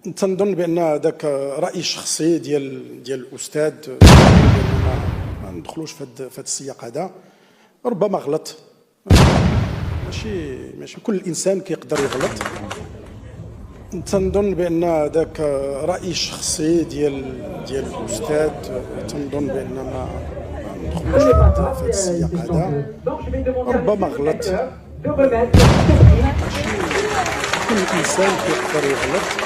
تنظن بان ذاك راي الشخصي ديال الاستاذ ما ندخلوش في هذا السياق هذا. ربما غلط، ماشي كل انسان كيقدر يغلط. تنظن بان ذاك راي الشخصي ديال الاستاذ، تنظن بان ما ندخلوش في هذا السياق هذا. ربما غلط، ماشي كل انسان كيقدر يغلط.